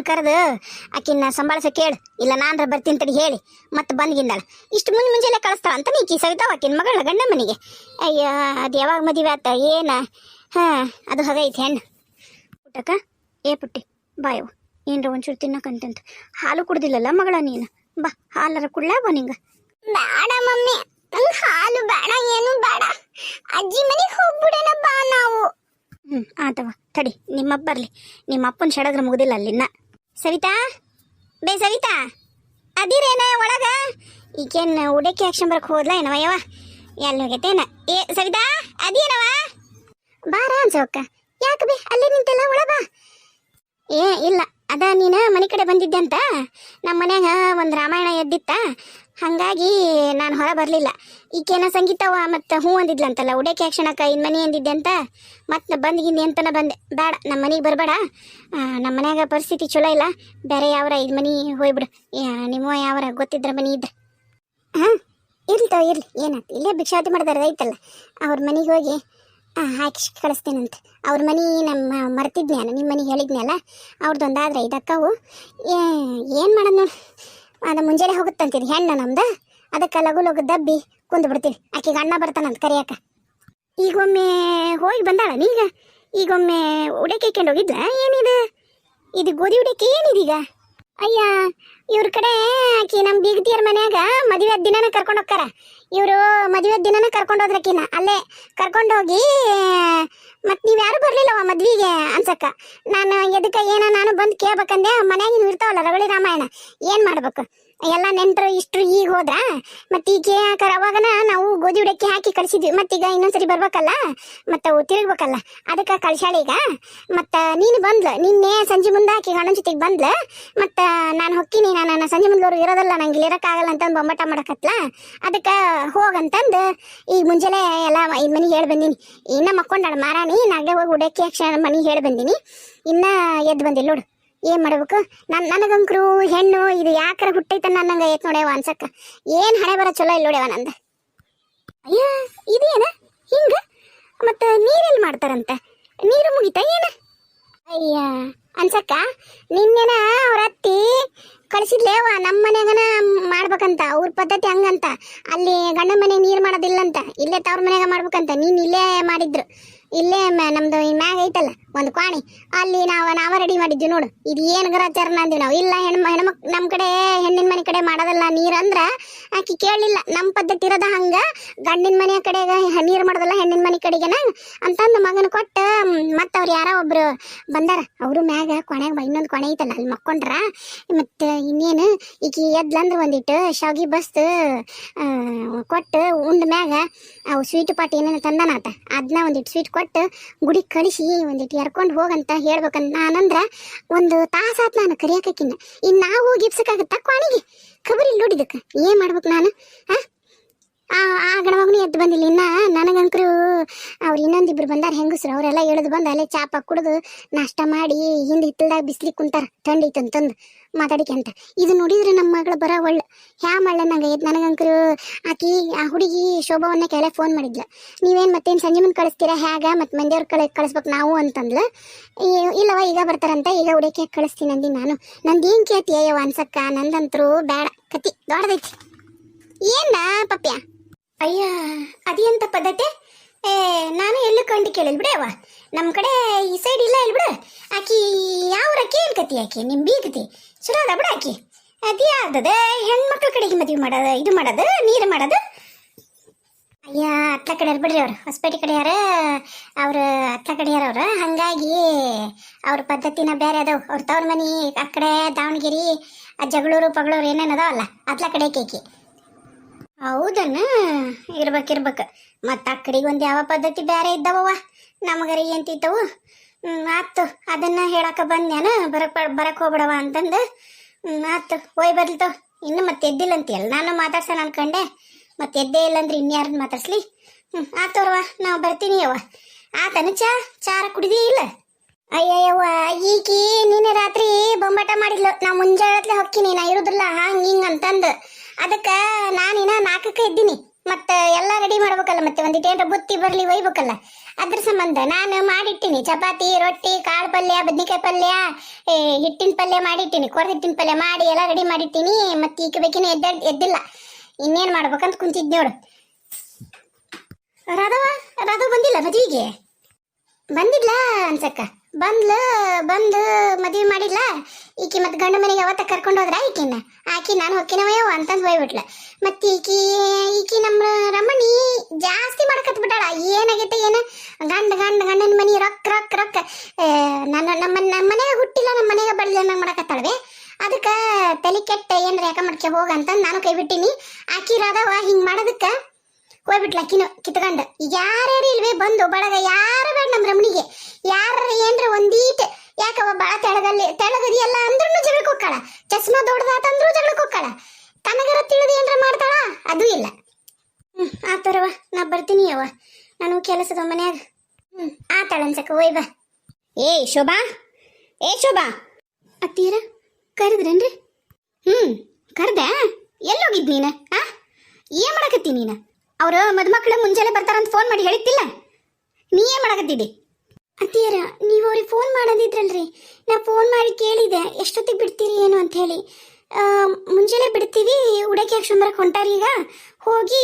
ಕರೆದು ಆಕಿನ ಸಂಭಾಳಿಸ ಕೇಳು, ಇಲ್ಲ ನಾನ್ರ ಬರ್ತೀನಿ ತಡಿ ಹೇಳಿ ಮತ್ತೆ ಬಂದ್ಗಿಂದಾಳ. ಇಷ್ಟು ಮುಂಜಾನೆ ಕಳಿಸ್ತಾಳ ಅಂತ ನೀಕಿ ಸವಿತಾವ ಆಕಿನ ಮಗಳ ಗಂಡ ಮನೆಗೆ. ಅಯ್ಯ ಅದು ಯಾವಾಗ ಮದುವೆ ಆತ ಏನ? ಅದು ಹಾಗೈತೆ ಹೆಣ್ಣು. ಪುಟ್ಟಕ್ಕ, ಏ ಪುಟ್ಟಿ ಬಾಯವ, ಏನರ ಒಂಚೂರು ತಿನ್ನಕಂತಂತ. ಹಾಲು ಕುಡ್ದಿಲ್ಲಲ್ಲ ಮಗಳ ನೀನು? ಬಾ ಹಾಲರ ಕುಡ್ಲಾ ಬಾ ನಿಂಗೆ. ಬೇಡ ಮಮ್ಮಿ, ನಂಗೆ ಹಾಲು ಬೇಡ, ಏನು ಬೇಡ. ಅಜ್ಜಿ ಮನೆಗೆ ಹೋಗ್ಬಿಡೋಣ ಬಾ ನಾವು. ಆತವ ತಡಿ, ನಿಮ್ಮಪ್ಪ ಬರಲಿ. ನಿಮ್ಮ ಅಪ್ಪನ ಸಡಗ್ರ ಮುಗುದಿಲ್ಲ ಅಲ್ಲಿನ್ನ. ಸವಿತಾ, ಬೇ ಸವಿತಾ, ಅದಿರೇನ ಒಳಗ? ಈಗೇನು ಉಡಕ್ಕೆ ಆಕ್ಷನ್ ಬರಕ್ಕೆ ಹೋದ್ಲ ಏನವ? ಯವ ಎಲ್ಲಿ ಹೋಗೈತೇನ? ಏ ಸವಿತಾ, ಅದೇನವ? ಬಾರ ಅನ್ಸೋಕ್ಕ. ಯಾಕೆ ಬೇ ಅಲ್ಲಿ ನಿಂತೆಲ್ಲ ಒಳಗ? ಏ ಇಲ್ಲ, ಅದ ನೀನು ಮನೆ ಕಡೆ ಬಂದಿದ್ದೆ ಅಂತ ನಮ್ಮ ಮನ್ಯಾಗ ಒಂದು ರಾಮಾಯಣ ಎದ್ದಿತ್ತ, ಹಾಗಾಗಿ ನಾನು ಹೊರ ಬರಲಿಲ್ಲ. ಈಕೇನ ಸಂಗೀತವ ಮತ್ತು ಹ್ಞೂ ಅಂದಿದ್ಲಂತಲ್ಲ ಉಡಕ್ಕೆ ಆಕ್ಷಣಕ್ಕ ಇನ್ನು ಮನೆ ಅಂದಿದ್ದೆ ಅಂತ ಮತ್ತೆ ಬಂದ್ಗಿಂದಿ ಅಂತನ ಬಂದೆ. ಬೇಡ, ನಮ್ಮ ಮನೆಗೆ ಬರಬೇಡ, ನಮ್ಮ ಮನ್ಯಾಗ ಪರಿಸ್ಥಿತಿ ಚಲೋ ಇಲ್ಲ, ಬೇರೆ ಯಾವರ ಇದು ಮನೆ ಹೋಗ್ಬಿಡು. ನಿಮ್ಮ ಯಾವರ ಗೊತ್ತಿದ್ರ ಮನೆ ಇದ್ರೆ. ಹಾಂ ಇರ್ಲಿ ಇರಲಿ, ಏನಾಯ್ತು, ಇಲ್ಲೇ ಭಿಕ್ಷಾವತಿ ಮಾಡಿದಾರೆ ಐತಲ್ಲ, ಅವ್ರ ಮನೆಗೆ ಹೋಗಿ ಹಾಕಿ ಕಳಿಸ್ತೇನಂತ. ಅವ್ರ ಮನೆ ನಮ್ಮ ಮರ್ತಿದ್ನಿ ನಾನು, ನಿಮ್ಮ ಮನೆಗೆ ಹೇಳಿದ್ನಲ್ಲ, ಅವ್ರದ್ದೊಂದಾದ್ರೆ ಇದಕ್ಕವು ಏನು ಮಾಡೋದು ನೋಡಿ. ಅದು ಮುಂಜಾನೆ ಹೋಗುತ್ತಂತೀರಿ ಹೆಣ್ಣು ನಮ್ದು, ಅದಕ್ಕೆ ಲಗು ಲಗು ದಬ್ಬಿ ಕುಂದು ಬಿಡ್ತೀನಿ. ಆಕೆಗೆ ಅಣ್ಣ ಬರ್ತಾನಂತ ಕರಿಯಾಕ. ಈಗೊಮ್ಮೆ ಹೋಗಿ ಬಂದಾಳ ನೀಗ, ಈಗೊಮ್ಮೆ ಉಡಕ್ಕೆ ಇಕ್ಕೊಂಡು ಹೋಗಿದ್ಲ ಏನಿದು? ಇದು ಗೋಧಿ ಉಡಕ್ಕೆ ಏನಿದೀಗ? ಅಯ್ಯ ಇವ್ರ ಕಡೆ ಆಕಿ ನಮ್ಮ ಬೀಗತಿಯರ ಮನ್ಯಾಗ ಮದುವೆ ದಿನನ ಕರ್ಕೊಂಡು ಹೋಗ್ತಾರ. ಇವರು ಮದುವೆ ದಿನನ ಕರ್ಕೊಂಡು ಹೋದ್ರಕಿನ ಅಲ್ಲೇ ಕರ್ಕೊಂಡೋಗಿ ಮತ್ತು ನೀವು ಯಾರು ಬರಲಿಲ್ಲವ ಮದ್ವಿಗೆ ಅನ್ಸಕ್ಕ. ನಾನು ಎದಕ್ಕೆ ಏನೋ ನಾನು ಬಂದು ಕೇಳ್ಬೇಕಂದೆ. ಮನ್ಯಾಗಿನ ಇರ್ತಾವಲ್ಲ ರಗಳಿ ರಾಮಾಯಣ, ಏನು ಮಾಡ್ಬೇಕು? ಎಲ್ಲ ನೆಂಟರು ಇಷ್ಟರು ಈಗ ಹೋದ್ರ ಮತ್ತು ಈಗ ಕೇಳಾಕರ ಅವಾಗನ ನಾವು ಗೋಧಿ ಉಡಕ್ಕೆ ಹಾಕಿ ಕಳಿಸಿದ್ವಿ. ಮತ್ತೀಗ ಇನ್ನೊಂದ್ಸರಿ ಬರ್ಬೇಕಲ್ಲ, ಮತ್ತು ಅವು ತಿರುಗ್ಬೇಕಲ್ಲ, ಅದಕ್ಕೆ ಕಳ್ಸಾಳ ಈಗ. ಮತ್ತು ನೀನು ಬಂದ್ಲು ನಿನ್ನೆ ಸಂಜೆ ಮುಂದೆ ಆಕಿ ಗಂಡನ ಜೊತೆಗೆ ಬಂದ್ಲು. ಮತ್ತು ನಾನು ಹೊಕ್ಕಿನಿ, ನಾನು ಸಂಜೆ ಮುಂದೆವ್ರು ಇರೋದಲ್ಲ, ನಂಗೆ ಇಲ್ಲಿ ಇರೋಕ್ಕಾಗಲ್ಲ ಅಂತಂದು ಬೊಂಬಾಟ ಮಾಡಕತ್ಲ. ಅದಕ್ಕೆ ಹೋಗಂತಂದು ಈಗ ಮುಂಜಾನೆ ಎಲ್ಲ ಇದು ಮನೆಗೆ ಹೇಳಿ ಬಂದೀನಿ. ಇನ್ನು ಮಕ್ಕೊಂಡಾಳ ಮಾರಾಣಿ, ನಾಗೆ ಹೋಗಿ ಉಡಕ್ಕೆ ಮನೆಗೆ ಹೇಳಿ ಬಂದೀನಿ, ಇನ್ನು ಎದ್ದು ಬಂದಿಲ್ಲ ನೋಡು. ಏನು ಮಾಡ್ಬೇಕು? ನನಗಂಕರು ಹೆಣ್ಣು ಇದು ಯಾಕರ ಹುಟ್ಟೈತ ನನ್ನಂಗೆ ಐತೆ ನೋಡ್ಯವ ಅನ್ಸಕ್ಕ. ಏನು ಹಣೆ ಬರೋ ಚಲೋ ಇಲ್ಲ ನೋಡ್ಯವ ನಂದು. ಅಯ್ಯ ಇದೇನ ಹಿಂಗೆ? ಮತ್ತು ನೀರೆಲ್ಲಿ ಮಾಡ್ತಾರಂತ? ನೀರು ಮುಗಿತಾ ಏನು? ಅಯ್ಯ ಅನ್ಸಕ್ಕ ನಿನ್ನೆನ ಅವ್ರ ಅತ್ತಿ ಕಳಿಸಿದ್ಲೇವ ನಮ್ಮ ಮನ್ಯಾಗನ ಮಾಡ್ಬೇಕಂತ. ಅವ್ರ ಪದ್ಧತಿ ಹಂಗಂತ, ಅಲ್ಲಿ ಗಂಡನ ಮನೆಗೆ ನೀರು ಮಾಡೋದಿಲ್ಲಂತ, ಇಲ್ಲೇ ತವ್ರ ಮನ್ಯಾಗ ಮಾಡ್ಬೇಕಂತ. ನೀನು ಇಲ್ಲೇ ಮಾಡಿದ್ರು, ಇಲ್ಲೇ ನಮ್ದು ಮ್ಯಾಗ ಐತಲ್ಲ ಒಂದು ಕ್ವಾಣಿ, ಅಲ್ಲಿ ನಾವ ರೆಡಿ ಮಾಡಿದ್ವಿ ನೋಡು. ಇದು ಏನು ಗ್ರಾಚಾರನ ಅಂದ್ವಿ ನಾವು. ಇಲ್ಲ ಹೆಣ್ಮಕ್ ನಮ್ಮ ಕಡೆ ಹೆಣ್ಣಿನ ಮನೆ ಕಡೆ ಮಾಡೋದಲ್ಲ ನೀರು ಅಂದ್ರೆ ಆಕಿ ಕೇಳಲಿಲ್ಲ. ನಮ್ಮ ಪದ್ಧತಿ ಇರೋದ ಹಂಗೆ, ಗಂಡಿನ ಮನೆಯ ಕಡೆಗೆ ನೀರು ಮಾಡೋದಲ್ಲ ಹೆಣ್ಣಿನ ಮನೆ ಕಡೆಗೆನ ಅಂತಂದು ಮಗನ ಕೊಟ್ಟು ಮತ್ತು ಅವ್ರು ಯಾರೋ ಒಬ್ರು ಬಂದಾರ. ಅವರು ಮ್ಯಾಗ ಕೊನೆಗೆ ಇನ್ನೊಂದು ಕೊನೆ ಐತಲ್ಲ ಅಲ್ಲಿ ಮಕ್ಕೊಂಡ್ರ. ಮತ್ತು ಇನ್ನೇನು ಈಗ ಎದ್ಲಂದ್ರೆ ಒಂದಿಟ್ಟು ಶಾವಿಗೆ ಬಸ್ತು ಕೊಟ್ಟು ಉಂಡ ಮ್ಯಾಗ ಅವು ಸ್ವೀಟ್ ಪಾಟ್ ಏನೇನು ತಂದನಾತ, ಅದನ್ನ ಒಂದಿಟ್ಟು ಸ್ವೀಟ್ ಕೊಟ್ಟು ಗುಡಿ ಕಳಿಸಿ ಒಂದಿಟ್ಟು ಎರ್ಕೊಂಡು ಹೋಗಂತ ಹೇಳ್ಬೇಕಂತ. ನಾನಂದ್ರೆ ಒಂದು ತಾಸಾತ್ ನಾನು ಕರಿಯಾಕಿನ್ನ. ಇನ್ನು ನಾವು ಹೋಗಿ ಇಪ್ಸಕ್ಕಾಗತ್ತಾ ಕ್ವಾಣಿಗೆ? ಖಬರ್ ಇಲ್ಲಿ ನೋಡಿದಕ್ಕೆ ಏನು ಮಾಡ್ಬೇಕು ನಾನು? ಆ ಗಣಮಗನು ಎದ್ದು ಬಂದಿಲ್ಲ ಇನ್ನು. ನನಗಂಕರು ಅವ್ರು ಇನ್ನೊಂದಿಬ್ರು ಬಂದಾರ ಹೆಂಗಸ್ರು, ಅವರೆಲ್ಲ ಎಳೆದು ಬಂದು ಅಲ್ಲೇ ಚಾಪ ಕುಡಿದು ನಾಷ್ಟ ಮಾಡಿ ಹಿಂದೆ ಹಿತ್ತಲ್ದಾಗ ಬಿಸ್ಲಿಕ್ಕೆ ಕುಂತಾರ, ಥಂಡಿ ಐತೆ ಅಂತಂದು ಮಾತಾಡಿಕೆ ಅಂತ. ಇದು ನೋಡಿದ್ರೆ ನಮ್ಮ ಮಗಳು ಬರೋ ಒಳ್ಳೆ ಹ್ಯಾ ಮಳ್ಳೆ ನಂಗೆ ಐತೆ. ನನಗಂಕರು ಆಕಿ ಆ ಹುಡುಗಿ ಶೋಭಾವನ್ನ ಕೆಲ ಫೋನ್ ಮಾಡಿದ್ಲು, ನೀವೇನು ಮತ್ತೇನು ಸಂಜೆ ಮುಂದೆ ಕಳಿಸ್ತೀರಾ ಹೇಗೆ, ಮತ್ತು ಮಂದಿಯವ್ರ ಕಳಿಸ್ಬೇಕು ನಾವು ಅಂತಂದ್ಲು. ಇಲ್ಲವ ಈಗ ಬರ್ತಾರಂತ, ಈಗ ಹುಡುಕಿ ಕಳಿಸ್ತೀನಿ ಅಂದಿ ನಾನು. ನಂದು ಏನು ಕೇಳ್ತಿ ಅಯ್ಯವ ಅನ್ಸಕ್ಕ, ನಂದಂತರೂ ಬೇಡ, ಕತಿ ದೊಡ್ಡದೈತಿ. ಏನ ಪಪ್ಯ? ಅಯ್ಯ ಅದೇಂತ ಪದ್ಧತಿ? ನಾನು ಎಲ್ಲೂ ಕಂಡು ಕೇಳಿಲ್ ಬಿಡವ, ನಮ್ಮ ಕಡೆ ಈ ಸೈಡ್ ಇಲ್ಲ ಇಲ್ಲಿ ಬಿಡ. ಆಕಿ ಯಾವ್ರಕ್ಕಿ ಏನು ಕತಿ? ಆಕಿ ನಿಮ್ಮ ಬೀಗತಿ ಚಲೋ ಅದ ಬಿಡ. ಆಕಿ ಅದು ಯಾವ್ದದ ಹೆಣ್ಮಕ್ಳ ಕಡೆಗೆ ಮದುವೆ ಮಾಡೋದು, ಇದು ಮಾಡೋದು, ನೀರು ಮಾಡೋದು. ಅಯ್ಯ ಅತ್ಲ ಕಡೆ ಬಿಡ್ರಿ, ಅವ್ರು ಹೊಸಪೇಟೆ ಕಡೆ ಯಾರ, ಅವ್ರ ಅತ್ಲ ಕಡೆ ಯಾರವ್ರು, ಹಾಗಾಗಿ ಅವ್ರ ಪದ್ಧತಿನ ಬೇರೆ ಅದಾವ. ಅವ್ರ ತವ್ರ ಮನೆ ಆ ಕಡೆ ದಾವಣಗೆರೆ, ಜಗಳೂರು ಪಗಳೂರು ಏನೇನು ಅದಾವಲ್ಲ ಅತ್ಲ ಕಡೆ ಕೇಕಿ. ಹೌದನ್ನ ಇರ್ಬೇಕು. ಮತ್ತು ಆ ಕಡೆಗೆ ಒಂದು ಯಾವ ಪದ್ಧತಿ ಬೇರೆ ಇದ್ದಾವವ, ನಮಗರಿ ಎಂತಿತ್ತವು. ಆತು ಅದನ್ನು ಹೇಳಕ್ಕೆ ಬಂದ್ಯಾನ, ಬರಕ್ಕೆ ಹೋಗ್ಬಿಡವ ಅಂತಂದು. ಆತು ಹೋಯ್ ಬರ್ಲಿತ್ತವ. ಇನ್ನು ಮತ್ತೆ ಎದ್ದಿಲ್ಲ ಅಂತೀಯಲ್ಲ, ನಾನು ಮಾತಾಡ್ಸೋಣ ಅನ್ಕೊಂಡೆ, ಮತ್ತೆ ಎದ್ದೇ ಇಲ್ಲ ಅಂದ್ರೆ ಇನ್ಯಾರನ್ನ ಮಾತಾಡ್ಸ್ಲಿ. ಆತವ್ರವ ನಾವು ಬರ್ತೀನಿ ಯವ್ವ. ಆತನ ಚಾರ ಕುಡಿದೇ ಇಲ್ಲ? ಅಯ್ಯಯ್ಯವ್ವ ಈಕಿ ನಿನ್ನೆ ರಾತ್ರಿ ಬೊಂಬಾಟ ಮಾಡಿದ್ಲು, ನಾ ಮುಂಜಾನೆ ಹೊಕ್ಕಿನಿ, ನಾ ಇರುದಿಲ್ಲ ಹಂಗೆ ಹಿಂಗೆ ಅಂತಂದು. ಅದಕ್ಕೆ ನಾನಿನ್ನ 4ಕ್ಕೆ ಎದ್ದೀನಿ, ಮತ್ತು ಎಲ್ಲ ರೆಡಿ ಮಾಡ್ಬೇಕಲ್ಲ, ಮತ್ತೆ ಒಂದಿಟ್ಟು ಏನಾರ ಬುತ್ತಿ ಬರಲಿ ಒಯ್ಬೇಕಲ್ಲ. ಅದ್ರ ಸಂಬಂಧ ನಾನು ಮಾಡಿಟ್ಟಿನಿ ಚಪಾತಿ ರೊಟ್ಟಿ ಕಾಳು ಪಲ್ಯ ಬದ್ನಿಕಾಯಿ ಪಲ್ಯ ಹಿಟ್ಟಿನ ಪಲ್ಯ ಮಾಡಿಟ್ಟಿನಿ ಕೊರದ ಹಿಟ್ಟಿನ ಪಲ್ಯ ಮಾಡಿ ಎಲ್ಲ ರೆಡಿ ಮಾಡಿಟ್ಟಿನಿ. ಮತ್ತೆ ಈಗ ಬೇಕಿನ ಎದ್ದಿಲ್ಲ, ಇನ್ನೇನ್ ಮಾಡ್ಬೇಕಂತ ಕುಂತಿದ್ ನೋಡು. ರಾಧವ ಬಂದಿಲ್ಲ ಮದುವೆಗೆ? ಬಂದಿದ್ಲ ಅನ್ಸಕ್ಕ. ಬಂದು ಮದುವೆ ಮಾಡಿದ್ಲ ಈಕಿ. ಮತ್ತೆ ಗಂಡ ಮನೆಗೆ ಅವತ್ತ ಕರ್ಕೊಂಡು ಹೋದ್ರ ಆಕಿ ನಾನು ಹೊಕ್ಕಿನವಯ್ಯವ ಅಂತಂದು ಹೋಗ್ಬಿಟ್ಲ. ಮತ್ತೆ ಈಕಿ ನಮ್ಮ ರಮಣಿ ಜಾಸ್ತಿ ಮಾಡಕತ್ ಬಿಟ್ಟಾಳ. ಏನಾಗೈತೆ ಏನು ಗಂಡನ ಮನಿ ರೊಕ್ಕ ನಮ್ಮ ಮನೆಗೆ ಹುಟ್ಟಿಲ್ಲ, ನಮ್ಮ ಮನೆಗೆ ಬಡ್ಲಿ ನಂಗೆ ಮಾಡಕತ್ತಾಳವೆ. ಅದಕ್ಕೆ ತಲೆ ಕೆಟ್ಟ ಏನ್ರ ಯಾಕ ಮಾಡ್ಕೆ ಹೋಗಂತಂದು ನಾನು ಕೈ ಬಿಟ್ಟಿನಿ. ಆಕಿ ರಾಧವ ಹಿಂಗೆ ಮಾಡೋದಕ್ಕೆ ಹೋಗ್ಬಿಟ್ಲ ಆಕಿನ ಕಿತ್ಕೊಂಡ. ಈಗ ಯಾರ್ಯಾರು ಇಲ್ವೇ ಬಂದು ಬಳಗ ಯಾರು ಬೇಡ ನಮ್ಮ ರಮಣಿಗೆ. ಯಾರ ಏನ್ರ ಒಂದೀಟ್ ಯಾಕವ ಬಾಳ ತೆಳಗದಿಯಲ್ಲ ಅಂದ್ರೂ ಜಗಳಕ್ಕೆ ಹೋಗ್ಕಾಳ. ಚಸ್ಮಾ ದೊಡ್ಡದಾತಂದ್ರೂ ಜಗಳಕ್ಕೆ ಹೋಗ್ಕಾಳ. ಕನಗರ ತಿಳಿದು ಏನ್ರ ಮಾಡ್ತಾಳ? ಅದು ಇಲ್ಲ. ಆತರವ ನಾ ಬರ್ತೀನಿ ಯವ್ವ, ನಾನು ಕೆಲಸದ ಮನ್ಯಾಗ. ಆತಾಳ ಅನ್ಸಕ್ಕ. ಒಯ್ ಬಾ. ಏ ಶೋಭಾ ಅತ್ತೀರ ಕರೆದ್ರೇನ್ರಿ? ಕರ್ದೆ. ಎಲ್ಲೋಗಿದ್ ನೀನು? ಏನ್ ಮಾಡಕತ್ತಿ ನೀನು? ಅವ್ರು ಮದುಮಕ್ಳು ಮುಂಜಾನೆ ಬರ್ತಾರಂತ ಫೋನ್ ಮಾಡಿ ಹೇಳಿತ್ತಿಲ್ಲ? ನೀ ಏನ್ ಮಾಡಕತ್ತಿದ್ದಿ? ಅತ್ತಿಯರ ನೀವು ಅವ್ರಿಗೆ ಫೋನ್ ಮಾಡೋದಿದ್ರಲ್ರಿ, ನಾ ಫೋನ್ ಮಾಡಿ ಕೇಳಿದೆ ಎಷ್ಟೊತ್ತಿಗೆ ಬಿಡ್ತೀರಿ ಏನು ಅಂತ ಹೇಳಿ. ಮುಂಜಾನೆ ಬಿಡ್ತೀವಿ, ಉಡಕ್ಕೆ ಹಾಕ್ಸ್ಕೊಂಬರಕ್ಕೆ ಹೊಂಟಾರಿ, ಈಗ ಹೋಗಿ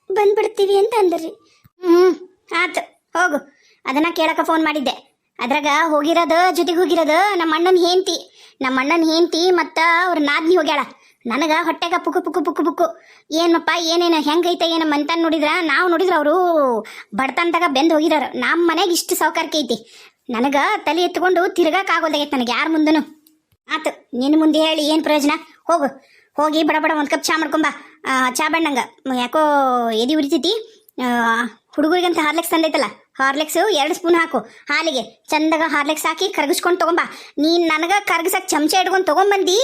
ಬಂದ್ಬಿಡ್ತೀವಿ ಅಂತ ಅಂದ್ರಿ. ಆತು ಹೋಗು. ಅದನ್ನ ಕೇಳಕ್ಕೆ ಫೋನ್ ಮಾಡಿದ್ದೆ. ಅದ್ರಾಗ ಜೊತೆಗೆ ಹೋಗಿರೋದು ನಮ್ಮ ಅಣ್ಣನ ಹೆಂಡತಿ ಮತ್ತು ಅವ್ರ ನಾದ್ನಿ ಹೋಗ್ಯಾಳ. ನನಗೆ ಹೊಟ್ಟೆಗ ಪುಕ್ಕು ಏನಪ್ಪ ಏನೇನು ಹೆಂಗೈತೆ ಏನಮ್ಮ ಅಂತ ನಾವು ನೋಡಿದ್ರೆ ಅವರು ಬಡತನದಾಗ ಬೆಂದು ಹೋಗಿದಾರ. ನಮ್ಮ ಮನೆಗೆ ಇಷ್ಟು ಸೌಕರ್ಯ ಐತಿ. ನನಗೆ ತಲೆ ಎತ್ಕೊಂಡು ತಿರ್ಗಾಕಾಗೋದಾಗೈತೆ ನನಗೆ ಯಾರ ಮುಂದೂ. ಆತು, ನಿನ್ನ ಮುಂದೆ ಹೇಳಿ ಏನು ಪ್ರಯೋಜನ? ಹೋಗಿ ಬಡ ಒಂದು ಕಪ್ ಚಾ ಮಾಡ್ಕೊಂಬ. ಚಾ ಬಣ್ಣಂಗೆ ಯಾಕೋ ಎದಿ ಉರಿತೈತಿ. ಹುಡುಗರಿಗಂತ ಹಾರ್ಲೆಕ್ಸ್ ತಂದೈತಲ್ಲ, ಹಾರ್ಲೆಕ್ಸು 2 ಸ್ಪೂನ್ ಹಾಕು ಹಾಲಿಗೆ. ಚಂದಾಗ ಹಾರ್ಲೆಕ್ಸ್ ಹಾಕಿ ಕರಗಿಸ್ಕೊಂಡು ತೊಗೊಂಬ. ನೀನು ನನಗೆ ಕರಗಿಸಕ್ಕೆ ಚಮಚ ಇಟ್ಕೊಂಡು ತೊಗೊಂಬಂದು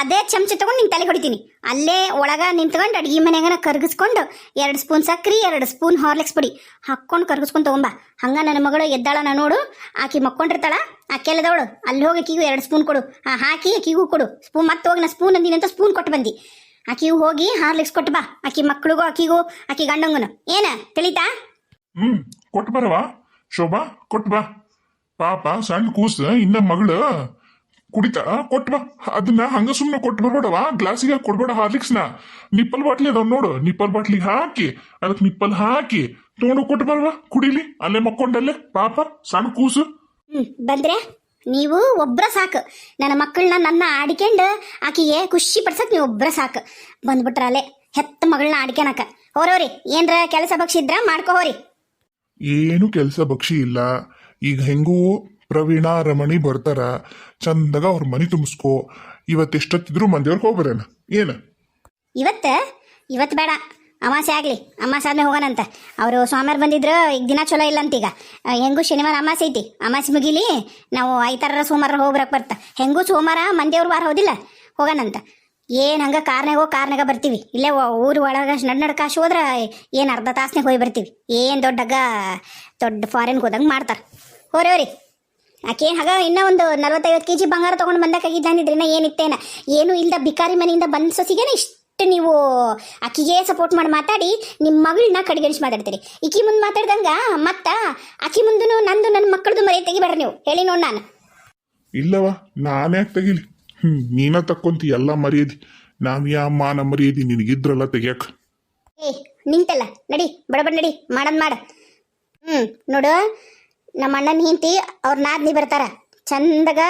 ಅದೇ ಚಮಚ ತೊಗೊಂಡು ನಿನ್ನ ತಲೆ ಹೊಡಿತೀನಿ. ಅಲ್ಲೇ ಒಳಗೆ ನಿಂತ್ಕೊಂಡು ಅಡುಗೆ ಮನೆಯಾಗನ ಕರಗಿಸ್ಕೊಂಡು 2 ಸ್ಪೂನ್ ಸಕ್ರೆ 2 ಸ್ಪೂನ್ ಹಾರ್ಲೆಕ್ಸ್ ಪುಡಿ ಹಾಕ್ಕೊಂಡು ಕರಗಿಸ್ಕೊಂಡು ತೊಗೊಂಬ. ಹಂಗೆ ನನ್ನ ಮಗಳು ಎದ್ದಾಳನ ನೋಡು, ಆಕಿ ಮಕ್ಕೊಂಡಿರ್ತಾಳ, ಆಕೆಲ್ಲದವಳು ಅಲ್ಲಿ ಹೋಗಿ ಆಕಿಗೂ 2 ಸ್ಪೂನ್ ಕೊಡು. ಹಾಕಿ ಆಕಿಗೂ ಕೊಡು ಸ್ಪೂನ್. ಮತ್ತೆ ಹೋಗಿ ನಾ ಸ್ಪೂನ್ ಅಂದಿನಂತ ಸ್ಪೂನ್ ಕೊಟ್ಟು ಬಂದು ಆಕಿಗೂ ಹೋಗಿ ಹಾರ್ಲೆಕ್ಸ್ ಕೊಟ್ಟು ಬಾ. ಆಕಿ ಮಕ್ಳಿಗೂ ಆಕಿಗೂ ಆಕಿ ಗಂಡಂಗುನು. ಏನ ತಿಳಿತಾ? ಕೊಟ್ಟು ಬರವಾ ಶೋಭಾ, ಕೊಟ್ಟು ಬಾ. ಪಾಪ ಸಣ್ಣ ಕೂಸ ಇನ್ನ ಮಗಳು ಕುಡಿತಾ, ಕೊಟ್ಟು ಬಾ. ಅದನ್ನ ಹಂಗ ಸುಮ್ಮನೆ ಕೊಟ್ಟು ಬರ್ಬೇಡವಾ, ಗ್ಲಾಸಿಗೆ ಕೊಡ್ಬೇಡ ಹಾರ್ಲಿಕ್ಸ್ನ. ನಿಪ್ಪಲ್ ಬಾಟ್ಲಿ ಅದಾವ ನೋಡು, ನಿಪ್ಪಲ್ ಬಾಟ್ಲಿಗೆ ಹಾಕಿ ಅದಕ್ಕೆ ನಿಪ್ಪಲ್ ಹಾಕಿ ತೊಗೊಂಡು ಕೊಟ್ಟು ಬರವಾ, ಕುಡಿಲಿ. ಅಲ್ಲೇ ಮಕ್ಕೊಂಡಲ್ಲೇ ಪಾಪ ಸಣ್ಣ ಕೂಸು. ಬಂದ್ರೆ ನೀವು ಒಬ್ರ ಸಾಕು. ನನ್ನ ಮಕ್ಕಳನ್ನ ನನ್ನ ಆಡಿಕೊಂಡು ಆಕಿಗೆ ಖುಷಿ ಪಡ್ಸಕ್ ನೀವು ಒಬ್ರ ಸಾಕು. ಬಂದ್ಬಿಟ್ರಲ್ಲೇ ಹೆತ್ತ ಮಗಳನ್ನ ಆಡ್ಕೊಳಕ. ಹೋರೋರಿ ಏನ್ರ ಕೆಲಸ ಬಗ್ಸಿದ್ರ ಮಾಡ್ಕೋರಿ. ಏನು ಕೆಲಸ ಬಕ್ಷಿ ಇಲ್ಲ. ಈಗ ಹೆಂಗೂ ಪ್ರವೀಣ ರಮಣಿ ಬರ್ತಾರ, ಚಂದಾಗ ಅವ್ರ ಮನಿ ತುಂಬಿಸ್ಕೋ. ಇವತ್ತೆಷ್ಟೊತ್ತಿದ್ರು ಮಂದಿಯವ್ರಿಗೆ ಹೋಗ್ಬರೇನ ಏನ? ಇವತ್ತು ಬೇಡ, ಅಮಾಸೆ ಆಗಲಿ. ಅಮಾಸೆ ಆದ್ಮೇಲೆ ಹೋಗೋಣಂತ. ಅವರು ಸೋಮವಾರ ಬಂದಿದ್ರು, ಈಗ ದಿನ ಚಲೋ ಇಲ್ಲ ಅಂತ. ಈಗ ಹೆಂಗೂ ಶನಿವಾರ ಅಮಾಸೆ ಐತಿ, ಅಮಾಸೆ ಮುಗಿಲಿ ನಾವು ಐತಾರ ಸೋಮವಾರ ಹೋಗ್ಬರಕ್ಕೆ ಬರ್ತಾ. ಹೆಂಗೂ ಸೋಮವಾರ ಮಂದಿಯವ್ರ ವಾರ ಹೋದಿಲ್ಲ, ಹೋಗೋಣಂತ. ಏನು ಹಂಗೆ ಕಾರ್ನಾಗ ಬರ್ತೀವಿ. ಇಲ್ಲೇ ಊರು ಒಳಗೆ ನಡ್ಕಾಶ್ ಹೋದ್ರೆ ಏನು ಅರ್ಧ ತಾಸ್ನಾಗ ಹೋಗಿ ಬರ್ತೀವಿ. ಏನು ದೊಡ್ಡ ಫಾರಿನ್ಗೆ ಹೋದಂಗೆ ಮಾಡ್ತಾರೆ. ಹೋರಿ ಆಕೆ ಹಾಗ ಇನ್ನೂ ಒಂದು 40-50 kg ಬಂಗಾರ ತೊಗೊಂಡು ಬಂದಕ್ಕಾಗಿದ್ದ ಅಂದಿದ್ರಿ. ಏನಿತ್ತೇನ ಏನೂ ಇಲ್ದ ಬಿಕಾರಿ ಮನೆಯಿಂದ ಬಂದ ಸೊಸಿಗೇನೆ ಇಷ್ಟು ನೀವು ಆಕಿಗೆ ಸಪೋರ್ಟ್ ಮಾಡಿ ಮಾತಾಡಿ ನಿಮ್ಮ ಮಗಳನ್ನ ಕಡೆಗಣಿಸಿ ಮಾತಾಡ್ತೀರಿ. ಈಕಿ ಮುಂದೆ ಮಾತಾಡ್ದಂಗ ಮತ್ತು ಆಕಿ ಮುಂದೂ ನಂದು ನನ್ನ ಮಕ್ಕಳದು ಮರ್ಯಾದೆ ತೆಗಿಬೇಡ್ರಿ ನೀವು. ಹೇಳಿ ನೋಡಿ ನಾನು. ಇಲ್ಲವಾ, ನಾನ್ಯಾಕೆ ತೆಗಿಲಿ? ನೀನ ತಕ್ಕೊಂತಿ ಎಲ್ಲ ಮರ್ಯಾದಿ. ನಾವ್ ಯಾ ಮಾನ ಮರ್ಯಾದಿ ನಿನಗಿದ್ರಲ್ಲ ತೆಗಿಯಕ್. ನಿಂತಲ್ಲ ನಡಿ, ಬಡ ನಡಿ, ಮಾಡದ್ ಮಾಡ. ನೋಡು, ನಮ್ಮ ಅಣ್ಣನ ಹೆಂಡತಿ ಅವ್ರ ನಾದ್ನಿ ಬರ್ತಾರ. ಚಂದಾಗ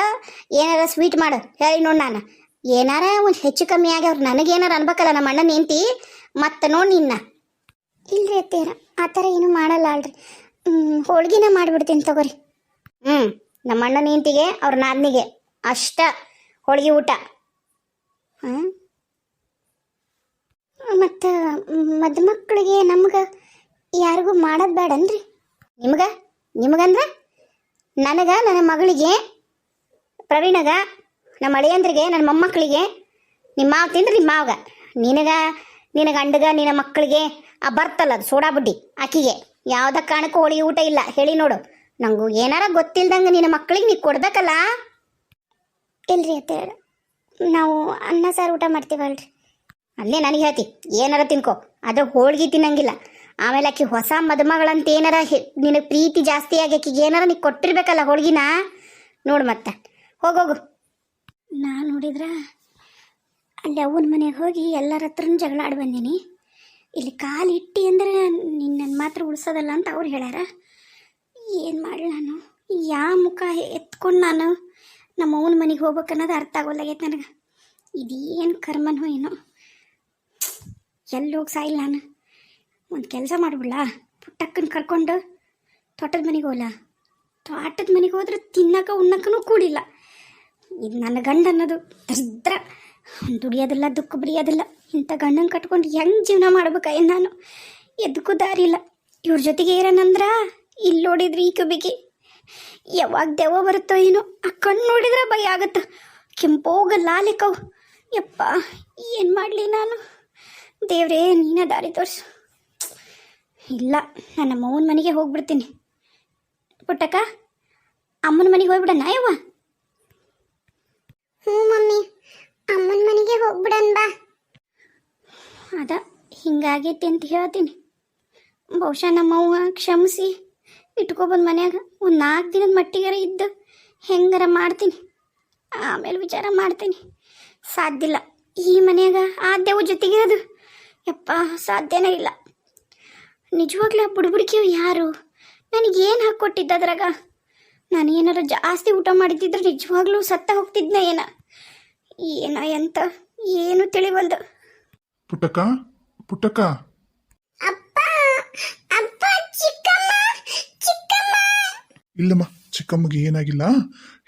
ಏನಾರ ಸ್ವೀಟ್ ಮಾಡು ಹೇಳಿ ನೋಡಿ ನಾನು. ಏನಾರ ಒಂದು ಹೆಚ್ಚು ಕಮ್ಮಿ ಆಗಿ ಅವ್ರು ನನಗೇನಾರ ಅನ್ಬೇಕಲ್ಲ ನಮ್ಮ ಅಣ್ಣನ ಹೆಂಡತಿ. ಮತ್ತೆ ನೋಡಿ ನಿನ್ನ. ಇಲ್ರಿ ಅತ್ತೀರ, ಆ ಥರ ಏನು ಮಾಡಲ್ಲ ಅಲ್ರಿ. ಹೋಳ್ಗಿನ ಮಾಡಿಬಿಡ್ತೀನಿ ತಗೋರಿ. ನಮ್ಮ ಅಣ್ಣನ ಹೆಂಡತಿಗೆ ಅವ್ರ ನಾದ್ನಿಗೆ ಅಷ್ಟ ಹೋಳಿಗೆ ಊಟ. ಮತ್ತು ಮದುಮಕ್ಕಳಿಗೆ ನಮ್ಗೆ ಯಾರಿಗೂ ಮಾಡೋದು ಬೇಡನ್ರಿ? ನಿಮಗಂದ್ರೆ ನನಗೆ, ನನ್ನ ಮಗಳಿಗೆ, ಪ್ರವೀಣಗ, ನಮ್ಮ ಅಳಿಯಂದ್ರಿಗೆ, ನನ್ನ ಮೊಮ್ಮಕ್ಕಳಿಗೆ, ನಿಮ್ಮ ಮಾವ ತಿಂದ್ರೆ ನಿಮ್ಮ ಮಾವಗ, ನಿನ್ನ ಗಂಡಗ, ನಿನ್ನ ಮಕ್ಕಳಿಗೆ ಬರ್ತಲ್ಲ ಅದು ಸೋಡಾ ಬುಡ್ಡಿ ಆಕಿಗೆ ಯಾವುದ ಕಾರಣಕ್ಕೂ ಹೋಳಿಗೆ ಊಟ ಇಲ್ಲ. ಹೇಳಿ ನೋಡು, ನಂಗೂ ಏನಾರ ಗೊತ್ತಿಲ್ದಂಗೆ ನಿನ್ನ ಮಕ್ಕಳಿಗೆ ನೀವು ಕೊಡ್ಬೇಕಲ್ಲ. ಇಲ್ರಿ ಅತ್ತೆ, ನಾವು ಅನ್ನ ಸಾರು ಊಟ ಮಾಡ್ತೀವಲ್ರಿ. ಅಲ್ಲೇ ನನಗೆ ಹೇಳ್ತಿ ಏನಾರ ತಿನ್ಕೋ, ಆದರೆ ಹೋಳ್ಗೆ ತಿನ್ನಂಗಿಲ್ಲ. ಆಮೇಲೆ ಆಕಿ ಹೊಸ ಮದುಮಗಳಂತ ಏನಾರ ನಿನಗೆ ಪ್ರೀತಿ ಜಾಸ್ತಿ ಆಗಿ ಆಕಿಗೆ ಏನಾರ ನೀ ಕೊಟ್ಟಿರ್ಬೇಕಲ್ಲ ಹೋಳ್ಗಿನ. ನೋಡು ಮತ್ತೆ ಹೋಗೋಗು. ನಾನು ನೋಡಿದ್ರೆ ಅಲ್ಲಿ ಅವನ ಮನೆಗೆ ಹೋಗಿ ಎಲ್ಲರ ಹತ್ರನೂ ಜಗಳ ಆಡಿ ಬಂದೀನಿ. ಇಲ್ಲಿ ಕಾಲು ಇಟ್ಟಿ ಅಂದ್ರೆ ನಿನ್ನ ಮಾತ್ರ ಉಳಿಸೋದಲ್ಲ ಅಂತ ಅವ್ರು ಹೇಳ್ಯಾರ. ಏನು ಮಾಡಲಿ ನಾನು? ಯಾವ ಮುಖ ಎತ್ಕೊಂಡು ನಾನು ನಮ್ಮ ಅವನ ಮನೆಗೆ ಹೋಗ್ಬೇಕು ಅನ್ನೋದು ಅರ್ಥ ಆಗೋಲ್ಲಾಗೈತೆ ನನಗೆ. ಇದೇನು ಕರ್ಮನೋ ಏನೋ, ಎಲ್ಲಿ ಹೋಗಿ ಸಾಯಿಲ್ಲ ನಾನು. ಒಂದು ಕೆಲಸ ಮಾಡಿಬಿಡ್ಲಾ, ಪುಟ್ಟಕ್ಕನ ಕರ್ಕೊಂಡು ತೋಟದ ಮನೆಗೆ ಹೋಗ್ಲಾ. ತೋಟದ ಮನೆಗೆ ಹೋದ್ರೆ ತಿನ್ನಕ ಉಣ್ಣಕ್ಕೂ ಕೂಡಿಲ್ಲ. ಇದು ನನ್ನ ಗಂಡ ಅನ್ನೋದು ದರಿದ್ರ, ದುಡಿಯೋದಿಲ್ಲ, ದುಃಖ ಬರೆಯೋದಿಲ್ಲ. ಇಂಥ ಗಂಡನ ಕಟ್ಕೊಂಡು ಹೆಂಗೆ ಜೀವನ ಮಾಡ್ಬೇಕಾಯ್ತು ನಾನು? ಎದಕ್ಕೂ ದಾರಿ ಇಲ್ಲ. ಇವ್ರ ಜೊತೆಗೆ ಇರೋಣಂದ್ರೆ ಇಲ್ಲಿ ನೋಡಿದ್ರೆ ಈ ಕಬಿಗೆ ಯಾವಾಗ ದೆವ್ವ ಬರುತ್ತೋ ಏನೋ. ಆ ಕಣ್ಣು ನೋಡಿದ್ರೆ ಭಯ ಆಗುತ್ತೆ, ಕೆಂಪೋಗ ಲಾಲಿಕವು. ಯಪ್ಪ ಏನು ಮಾಡಲಿ ನಾನು? ದೇವ್ರೇ ನೀನೇ ದಾರಿ ತೋರಿಸು. ಇಲ್ಲ, ನಾನು ನಮ್ಮ ಅವ್ವನ ಮನೆಗೆ ಹೋಗ್ಬಿಡ್ತೀನಿ. ಪುಟ್ಟಕ್ಕ, ಅಮ್ಮನ ಮನೆಗೆ ಹೋಗ್ಬಿಡಣ ಯವ್ವ? ಹ್ಞೂ ಮಮ್ಮಿ, ಅಮ್ಮನ ಮನೆಗೆ ಹೋಗ್ಬಿಡನ್ ಬಾ. ಅದ ಹಿಂಗಾಗೈತಿ ಅಂತ ಹೇಳ್ತೀನಿ. ಬಹುಶಃ ನಮ್ಮವ್ವ ಕ್ಷಮಿಸಿ ಇಟ್ಕೊಬಂದು ಮನ್ಯಾಗ ಒಂದು 4 ದಿನದ ಮಟ್ಟಿಗಾರ ಇದ್ದು ಹೆಂಗಾರ ಮಾಡ್ತೀನಿ. ಆಮೇಲೆ ವಿಚಾರ ಮಾಡ್ತೀನಿ. ಸಾಧ್ಯ ಇಲ್ಲ ಈ ಮನ್ಯಾಗ ಆ ದೇವ್ ಜೊತೆಗಿರೋದು. ಯಪ್ಪ ಸಾಧ್ಯನೇ ಇಲ್ಲ. ನಿಜವಾಗ್ಲೂ ಆ ಬುಡ್ಬುಡ್ಕಿಯು ಯಾರು? ನನಗೇನು ಹಾಕ್ಕೊಟ್ಟಿದ್ದ ಅದ್ರಾಗ? ನಾನು ಏನಾರು ಜಾಸ್ತಿ ಊಟ ಮಾಡಿದ್ದಿದ್ರೆ ನಿಜವಾಗ್ಲೂ ಸತ್ತ ಹೋಗ್ತಿದ್ನ ಏನೋ ಎಂತ ಏನು ತಿಳಿವಲ್ದು. ಪುಟ್ಟಕ್ಕ, ಪುಟ್ಟಕ್ಕ, ಅಪ್ಪ ಅಪ್ಪ, ಚಿಕ್ಕಮ್ಮ ಚಿಕ್ಕಮ್ಮ. ಇಲ್ಲಮ್ಮ, ಚಿಕ್ಕಮ್ಮಗೆ ಏನಾಗಿಲ್ಲ,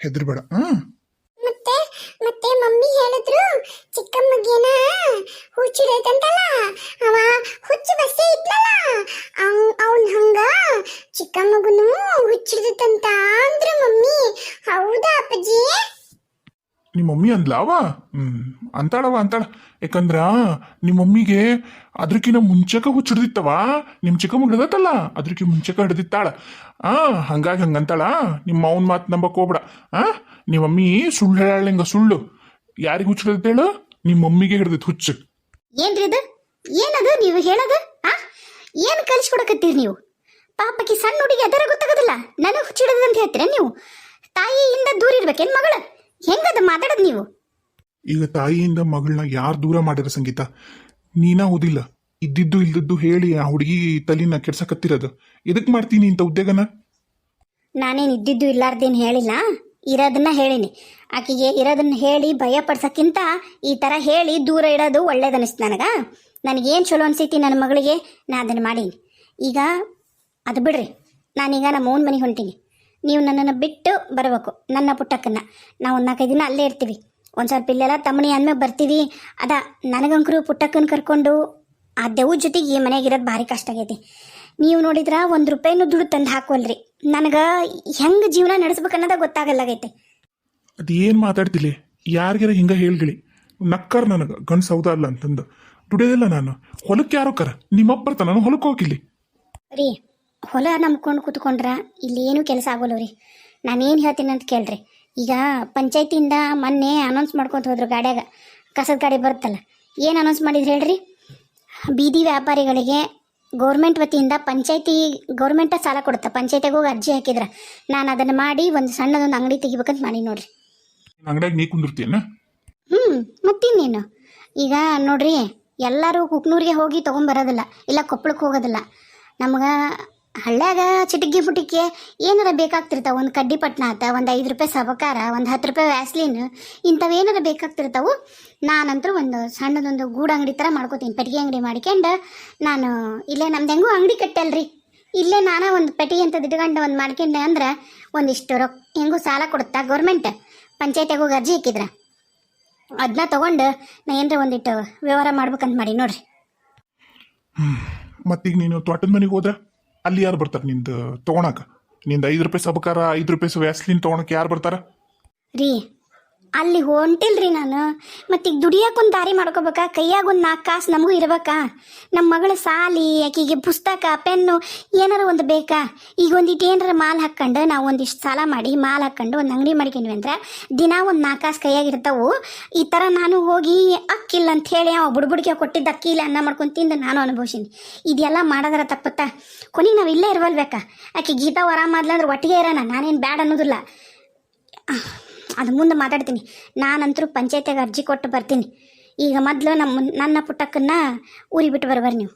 ಹೆದರ್ಬೇಡ. ಮತ್ತೆ ಮತ್ತೆ ಮಮ್ಮಿ ಹೇಳಿದ್ರು ಚಿಕ್ಕಮ್ಮಗೇನ ಹುಚ್ಚಿಡೈತಂತಲ್ಲ. ಅವ ಹುಚ್ಚು ಬಸ್ಸೇ ಇದ್ನಲ್ಲ, ಅವನ್ ಹಂಗ ಚಿಕ್ಕಮ್ಮಗನು ಹುಚ್ಚಿಡ್ತಂತ ಅಂದ್ರು ಮಮ್ಮಿ. ಹೌದಾ ಅಪ್ಪಾಜಿ? ನಿಮ್ಮ ಮಮ್ಮಿ ಅಂದ್ಲಾವ? ಅಂತಾಳವ ಅಂತಾಳ. ಯಾಕಂದ್ರ ನಿಮ್ಮ ಮಮ್ಮಿಗೆ ಅದ್ರಕಿನ್ನ ಮುಂಚೆಕ ಹುಚ್ಚಿಡ್ದಿತ್ತವ. ನಿಮ್ಮ ಚಿಕ್ಕಮ್ಮ ಹಿಡ್ದತ್ತಲ್ಲ, ಅದ್ರಕಿ ಮುಂಚೆಕ ಹಿಡ್ದಿತ್ತಾಳ. ಹಂಗಾಗಿ ಹಂಗಂತಾಳ. ನಿಮ್ಮ ಅವನ ಮಾತು ನಂಬಕ್ ಹೋಗ್ಬೇಡ. ನಿಮ್ಮ ಮಮ್ಮಿ ಸುಳ್ಳು ಹೇಳಂಗ ಸುಳ್ಳು. ಯಾರಿಗೆ ಹುಚ್ಚಿಡ್ದೇಳು? ನಿಮ್ಮ ಮಮ್ಮಿಗೆ ಹಿಡ್ದಿತ್ತು ಹುಚ್ಚು. ಏನ್ರಿ ಇದು? ಏನದು ನೀವು ಹೇಳೋದು? ಏನು ಕಲಿಸ್ಕೊಡಕತ್ತೀರಿ ನೀವು? ಪಾಪಕ್ಕೆ ಸಣ್ಣ ಹುಡುಗಿ ಅದರ ಗೊತ್ತಾಗೋದಿಲ್ಲ, ನನಗೆ ಹುಚ್ಚಿಡೋದು ಅಂತ ಹೇಳ್ತೀರ ನೀವು? ತಾಯಿಯಿಂದ ದೂರ ಇರ್ಬೇಕೇನು ಮಗಳು? ಹೆಂಗದ ಮಾತಾಡೋದು ನೀವು? ಈಗ ತಾಯಿಯಿಂದ ಮಗಳನ್ನ ಯಾರು ದೂರ ಮಾಡಿರ ಸಂಗೀತ? ನೀನಾ ಓದಿಲ್ಲ, ಇದ್ದಿದ್ದು ಇಲ್ದಿದ್ದು ಹೇಳಿ ಆ ಹುಡುಗಿ ತಲೆನ ಕೆಡ್ಸಕತ್ತಿರೋದು. ಎದಕ್ ಮಾಡ್ತೀನಿ ಇಂಥ ಉದ್ಯೋಗನ? ನಾನೇನು ಇದ್ದಿದ್ದು ಇಲ್ಲಾರ್ದೇನು ಹೇಳಿಲ್ಲ, ಇರೋದನ್ನ ಹೇಳಿನಿ. ಆಕೆಗೆ ಇರೋದನ್ನ ಹೇಳಿ ಭಯ ಪಡ್ಸಕ್ಕಿಂತ ಈ ಥರ ಹೇಳಿ ದೂರ ಇಡೋದು ಒಳ್ಳೇದನಿಸ್ತು ನನಗೆ. ನನಗೇನು ಚಲೋ ಅನ್ಸೈತಿ ನನ್ನ ಮಗಳಿಗೆ, ನಾ ಅದನ್ನು ಮಾಡೀನಿ. ಈಗ ಅದು ಬಿಡ್ರಿ, ನಾನೀಗ ನಮ್ಮ ಅವ್ನ ಮನೆಗೆ ಹೊಂಟೀನಿ. ನೀವು ನನ್ನನ್ನು ಬಿಟ್ಟು ಬರಬೇಕು, ನನ್ನ ಪುಟ್ಟಕ್ಕನ್ನ. ನಾವು 4-5 ದಿನ ಅಲ್ಲೇ ಇರ್ತೀವಿ. ಒಂದು ಸ್ವಲ್ಪ ಇಲ್ಲೆಲ್ಲ ತಮ್ಮಣಿ ಅಂದ್ಮೇಲೆ ಬರ್ತೀವಿ. ಅದ ನನಗಂಕರು ಪುಟ್ಟಕ್ಕನ ಕರ್ಕೊಂಡು ಆ ದೆವ್ವ ಜೊತೆಗೆ ಈ ಮನೆಯಾಗಿರೋದು ಭಾರಿ ಕಷ್ಟ ಆಗೈತಿ. ನೀವು ನೋಡಿದ್ರೆ 1 ರೂಪಾಯಿನೂ ದುಡ್ಡು ತಂದು ಹಾಕುವಲ್ರಿ. ನನಗೆ ಹೆಂಗೆ ಜೀವನ ನಡೆಸ್ಬೇಕನ್ನೋದ ಗೊತ್ತಾಗಲ್ಲಾಗೈತೆ. ಅದು ಏನು ಮಾತಾಡ್ತಿಲಿ? ಯಾರಿಗಾರ ಹಿಂಗ ಹೇಳ್ಗಿಳಿ. ನಕ್ಕರ್ ನನಗೆ ಗಂಡು ಸೌದ ಅಲ್ಲ ಅಂತಂದು ದುಡಿಯೋದಿಲ್ಲ ನಾನು. ಹೊಲಕ್ಕೆ ಯಾರೋ ಕರ ನಿಮ್ಮಪ್ಪ ಬರ್ತಾನ, ನಾನು ಹೊಲಕ್ಕೆ ಹೋಗಿಲ್ಲಿ ರೀ. ಹೊಲ ನಂಬ್ಕೊಂಡು ಕೂತ್ಕೊಂಡ್ರೆ ಇಲ್ಲಿ ಏನೂ ಕೆಲಸ ಆಗೋಲ್ಲ ರೀ. ನಾನೇನು ಹೇಳ್ತೀನಿ ಅಂತ ಕೇಳ್ರಿ. ಈಗ ಪಂಚಾಯತಿಯಿಂದ ಮೊನ್ನೆ ಅನೌನ್ಸ್ ಮಾಡ್ಕೊತ ಹೋದ್ರು ಗಾಡ್ಯಾಗ, ಕಸದ ಗಾಡಿ ಬರುತ್ತಲ್ಲ. ಏನು ಅನೌನ್ಸ್ ಮಾಡಿದ್ರು ಹೇಳ್ರಿ? ಬೀದಿ ವ್ಯಾಪಾರಿಗಳಿಗೆ ಗೌರ್ಮೆಂಟ್ ವತಿಯಿಂದ ಗೌರ್ಮೆಂಟ ಸಾಲ ಕೊಡುತ್ತೆ. ಪಂಚಾಯತಿಗೆ ಹೋಗಿ ಅರ್ಜಿ ಹಾಕಿದ್ರೆ ನಾನು ಅದನ್ನು ಮಾಡಿ ಒಂದು ಸಣ್ಣದೊಂದು ಅಂಗಡಿ ತೆಗಿಬೇಕಂತ ಮಾಡಿ ನೋಡ್ರಿ. ಅಂಗಡಿಯಾಗ ನೀ ಕುಂದಿರ್ತೀಯನ? ಮತ್ತಿನ್ನೇನು? ಈಗ ನೋಡ್ರಿ, ಎಲ್ಲರೂ ಕುಕ್ನೂರಿಗೆ ಹೋಗಿ ತೊಗೊಂಬರೋದಿಲ್ಲ, ಇಲ್ಲ ಕೊಪ್ಪಳಕ್ಕೆ ಹೋಗೋದಿಲ್ಲ. ನಮ್ಗೆ ಹಳ್ಳ್ಯಾಗ ಚಿಟಿಕಿ ಪುಟಿಕೆ ಏನಾರ ಬೇಕಾಗ್ತಿರ್ತಾವೆ. ಒಂದು ಕಡ್ಡಿ ಪಟ್ನ ಆತ, ಒಂದು 5 ರೂಪಾಯಿ ಸಬಕಾರ, ಒಂದು 10 ರೂಪಾಯಿ ವ್ಯಾಸ್ಲಿನ್, ಇಂಥವೇನಾರ ಬೇಕಾಗ್ತಿರ್ತಾವೆ. ನಾನಂತರೂ ಒಂದು ಸಣ್ಣದೊಂದು ಗೂಡು ಅಂಗಡಿ ಥರ ಮಾಡ್ಕೋತೀನಿ. ಪೆಟ್ಟಿಗೆ ಅಂಗಡಿ ಮಾಡ್ಕೊಂಡು ನಾನು ಇಲ್ಲೇ ನಮ್ದು ಹೆಂಗೂ ಅಂಗಡಿ ಕಟ್ಟಲ್ರಿ, ಇಲ್ಲೇ ನಾನು ಒಂದು ಪೆಟ್ಟಿಗೆ ಅಂತ ಇಟ್ಕೊಂಡು ಒಂದು ಮಾಡ್ಕೊಂಡೆ ಅಂದ್ರೆ ಒಂದಿಷ್ಟು ಹೆಂಗೂ ಸಾಲ ಕೊಡುತ್ತಾ ಗೌರ್ಮೆಂಟ್. ಪಂಚಾಯತಿಗೆ ಹೋಗಿ ಅರ್ಜಿ ಹಾಕಿದ್ರೆ ಅದನ್ನ ತೊಗೊಂಡು ನಾ ಏನರ ಒಂದಿಟ್ಟು ವ್ಯವಹಾರ ಮಾಡ್ಬೇಕಂತ ಮಾಡಿ ನೋಡ್ರಿ. ಮತ್ತೀಗ ನೀನು ತೋಟದ ಮನೆಗೆ ಹೋದ್ರೆ ಅಲ್ಲಿ ಯಾರು ಬರ್ತಾರೆ ನಿಂದು ತೊಗೊಳಕ? ನಿಂದು 5 ರೂಪಾಯಿ ಸಬಕಾರ, 5 ರೂಪಾಯಿ ವ್ಯಾಸ್ಲಿನ್ ತೊಗೊಳಕ್ಕೆ ಯಾರು ಬರ್ತಾರ? ರೀ, ಅಲ್ಲಿ ಹೊಂಟಿಲ್ರಿ ನಾನು. ಮತ್ತೀಗ ದುಡಿಯೋಕೊಂದು ದಾರಿ ಮಾಡ್ಕೋಬೇಕಾ? ಕೈಯಾಗ ಒಂದು 4 ಕಾಸು ನಮಗೂ ಇರ್ಬೇಕಾ? ನಮ್ಮ ಮಗಳ ಸಾಲಿ, ಆಕಿಗೆ ಪುಸ್ತಕ, ಪೆನ್ನು ಏನಾರ ಒಂದು ಬೇಕಾ? ಈಗ ಒಂದಿಟ್ಟು ಏನಾರ ಮಾಲ್ ಹಾಕ್ಕೊಂಡು, ನಾವು ಒಂದಿಷ್ಟು ಸಾಲ ಮಾಡಿ ಮಾಲ್ ಹಾಕ್ಕೊಂಡು ಒಂದು ಅಂಗಡಿ ಮಾಡ್ಕೊಂಡ್ವಿ ಅಂದ್ರೆ ದಿನ ಒಂದು 4 ಕಾಸು ಕೈಯಾಗಿರ್ತಾವು. ಈ ಥರ ನಾನು ಹೋಗಿ ಅಕ್ಕಿಲ್ಲ ಅಂತ ಹೇಳಿ ಅವ ಬುಡ್ಬುಡಿಕೆ ಕೊಟ್ಟಿದ್ದ ಅಕ್ಕಿ ಇಲ್ಲ ಅನ್ನ ಮಾಡ್ಕೊಂಡು ತಿಂದು ನಾನು ಅನುಭವಿಸೀನಿ. ಇದೆಲ್ಲ ಮಾಡೋದ್ರ ತಪ್ಪತ್ತಾ? ಕೊನೆಗೆ ನಾವು ಇಲ್ಲೇ ಇರವಲ್ಬೇಕಾ? ಆಕೆ ಗೀತಾ ಆರಾಮಾದ್ಲ ಅಂದ್ರೆ ಒಟ್ಟಿಗೆ ಇರೋಣ, ನಾನೇನು ಬ್ಯಾಡ್ ಅನ್ನೋದಿಲ್ಲ. ಅದು ಮುಂದೆ ಮಾತಾಡ್ತೀನಿ. ನಾನಂತರೂ ಪಂಚಾಯತಿಗೆ ಅರ್ಜಿ ಕೊಟ್ಟು ಬರ್ತೀನಿ. ಈಗ ಮೊದಲು ನನ್ನ ಪುಟ್ಟಕ್ಕನ್ನ ಊರಿಗೆ ಬಿಟ್ಟು ಬರ್ಬರ್ರಿ ನೀವು.